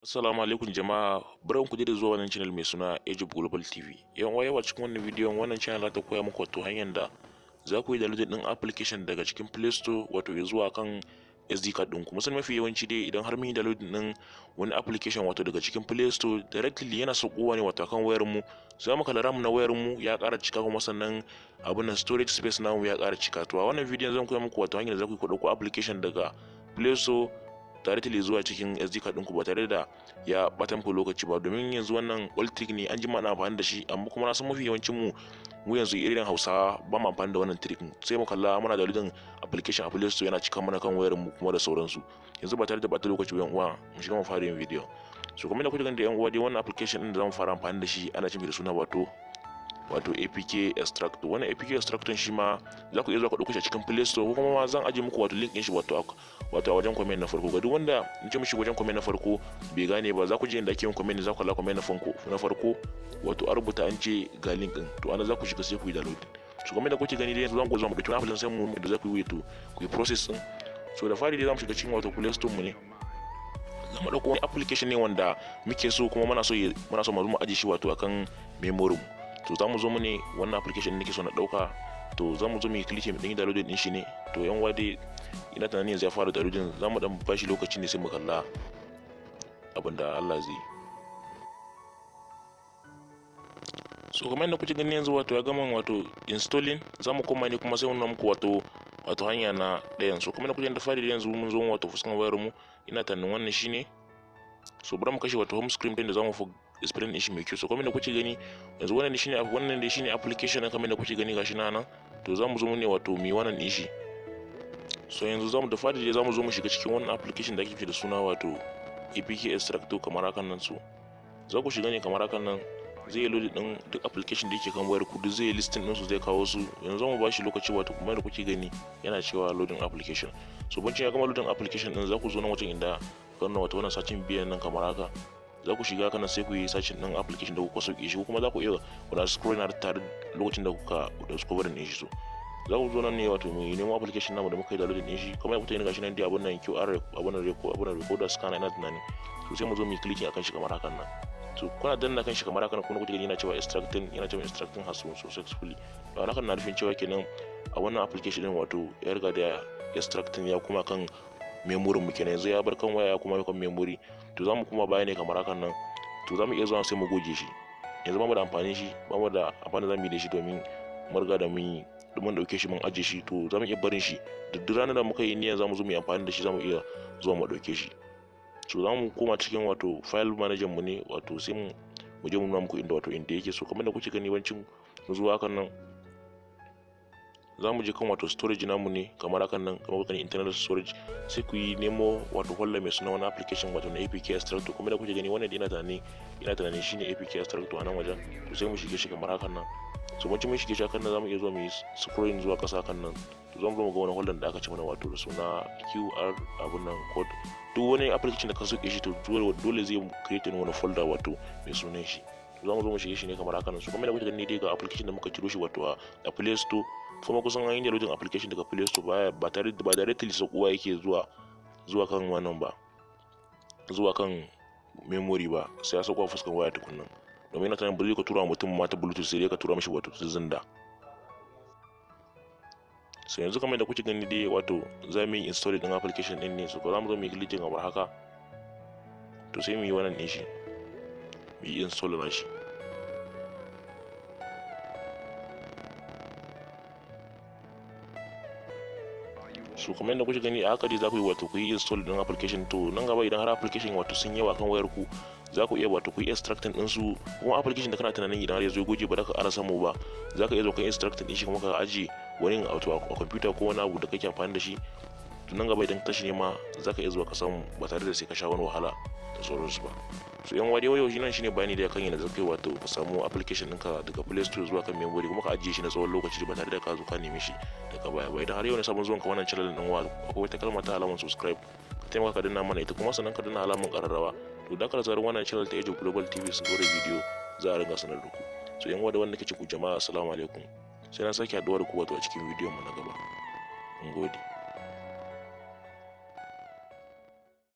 Assalamu alaikum jama'a, barkanku da zuwa wannan channel mai suna Egypt Global TV. Yan uwa, yawa cikin wannan bidiyon wannan channel za ta koya muku wato hanyar da za ku yi download din application daga cikin Play Store wato zuwa kan SD card ɗinku. Musan mafi yawanci dai idan har mun yi download din wani application wato daga cikin Play Store directly yana saukowa ne wato kan wayar mu. Za mu kalla RAM na wayar mu ya ƙara cika kuma sannan abun nan storage space namu ya ƙara cika. To a wannan bidiyon zan koya muku wato hanyar da za ku yi ku ɗauko application daga Play Store directly zuwa cikin SD card ɗinku ba tare da ya ɓata muku lokaci ba, domin yanzu wannan old trick ne, an jima ana amfani da shi, amma kuma na san mafi yawancin mu yanzu irin Hausawa ba mu amfani da wannan trick. Sai mu kalla muna da downloading application a Play Store yana cika mana kan wayar mu kuma da sauransu. Yanzu ba tare da ɓata lokaci ba yan uwa, mu shiga mu fara yin video. So kamar da kuke gani da yan uwa dai wannan application ɗin da zamu fara amfani da shi ana cin da suna wato APK Extractor. Wannan APK Extractor shi ma za ku iya zuwa ku ɗauko shi a cikin Play Store, ko kuma ma zan aje muku wato link ɗin shi wato a wajen comment na farko. Ga duk wanda in ce mishi wajen comment na farko bai gane ba, za ku je inda ake yin comment, za ku kalla comment na farko wato a rubuta an ce ga link ɗin, to ana za ku shiga sai ku yi download. So kamar da kuke gani dai yanzu zan ku zo mu ɗauki wani application sai mu da za ku yi to ku yi process ɗin. So da fari dai za mu shiga cikin wato Play Store mu ne. Za mu ɗauko wani application ne wanda muke so kuma muna so mu zo mu aje shi wato akan memory mu. To za mu zo mu ne wannan application nake so na dauka, to za mu zo mu yi click mu dan yi download din shi ne. To yan wade ina tunanin yanzu ya fara downloading, za mu dan bashi lokaci ne sai mu kalla abinda Allah zai. So kamar yadda kuke gani yanzu wato ya gama wato installing, za mu koma ne kuma sai mun muku wato hanya na ɗayan. So kamar yadda kuke da fari yanzu mun zo wato fuskan wayar mu, ina tunanin wannan shine. So bari mu kashe wato home screen din da zamu fi explain din shi mai kyau. So kamar da kuke gani yanzu wannan dai shine application din kamar da kuke gani gashi nan. To zamu zo mu ne wato mi wannan din shi. So yanzu zamu da fari dai zamu zo mu shiga cikin wannan application da ake da suna wato APK Extractor kamar hakan nan. So za ku shiga ne kamar hakan nan, zai yi load din duk application da yake kan wayar ku, duk zai listing din su, zai kawo su. Yanzu zamu bashi lokaci wato kamar da kuke gani yana cewa loading application. So bancin ya gama loading application din, za ku zo nan wajen inda wannan wato wannan sacin biyan nan kamar haka, za ku shiga kana sai ku yi sacin din application da kuka sauke shi, kuma za ku iya kuna scrolling har tare lokacin da kuka discover din shi. So za ku zo nan ne wato mu nemo application namu da muka yi download din shi, kamar yadda kuke gashi nan dai abun nan QR, abun nan recorder scanner ina tunani. So sai mu zo mu yi clicking akan shi kamar hakan nan. So kuna danna kan shi kamar hakan kuma kuke gani yana cewa extracting has been successfully. To hakan na nufin cewa kenan a wannan application din wato ya riga da extracting ya kuma kan memory mu kenan, yanzu ya bar kan waya kuma kan memory. To zamu kuma baya ne kamar hakan nan. To zamu iya zuwa sai mu goge shi, yanzu bamu da amfani shi, bamu da amfani zamu yi da shi domin mun riga da mun dauke shi mun aje shi. To zamu iya barin shi duk ranar da muka yi niyyar zamu zo mu yi amfani da shi, zamu iya zuwa mu dauke shi. So zamu koma cikin wato file manager mu ne, wato sai mu je mu nuna muku inda yake. So kamar da kuke gani bancin zuwa hakan nan, za mu je kan wato storage namu ne kamar hakan nan, kamar kan internal storage, sai ku yi nemo wato folder mai suna wani application wato na APK Extractor. Kuma da kuke gani wannan ina tunani shine APK Extractor a nan wajen. To sai mu shige shi kamar hakan nan. So mun shige shi hakan nan, za mu iya zuwa mu yi scrolling zuwa ƙasa hakan nan. To zamu zo mu ga wani folder da aka ci mana wato da suna QR abun nan code. Duk wani application da ka sauke shi to dole zai create wani folder wato mai sunan shi. To zamu zo mu shige shi ne kamar hakan nan. So kuma da kuke gani dai ga application da muka ciro shi wato a Play Store, kuma kusan an yi downloading application daga Play Store ba directly saukowa yake zuwa kan wannan ba, zuwa kan memory ba, sai ya sauko fuskan waya tukunna. Domin ina tunanin ba zai ka tura mutum ma ta Bluetooth, sai dai ka tura mishi wato zinda. So yanzu kamar da kuke gani dai wato za mu yi install din application din ne. So za mu zo mu yi clicking kamar haka, to sai mu yi wannan din shi, mu yi install na shi. So kamar yadda kuke gani a haka dai za ku yi wato ku yi install din application. To nan gaba idan har application wato sun yawa kan wayar ku, za ku iya wato ku yi extracting din su. Kuma application da kana tunanin idan har ya zo goge ba za ka ƙara samu ba, za ka iya zo ka extracting din shi kuma ka aje wani wato a computer ko wani abu da kake amfani da shi. To nan gaba idan ka tashi ne ma za ka iya zuwa ka samu ba tare da sai ka sha wani wahala da sauransu ba. So yan wade wayo shi nan shine bayani da kan yadda zaka yi wato ka samu application ɗinka daga Play Store zuwa kan memory, kuma ka ajiye shi na tsawon lokaci ba tare da ka zo ka neme shi daga baya ba. Idan har yau ne sabon zuwan ka wannan channel din wa, akwai wata kalma ta alamar subscribe, ka taimaka ka danna mana ita, kuma sannan ka danna alamar ƙararrawa. To dan ka zarar wannan channel ta Egypt Global TV sun dora video, za a ringa sanar da ku. So yan wada wanda kace ku jama'a assalamu alaikum, sai na sake haɗuwa da ku wato a cikin bidiyon mu na gaba. Mun gode.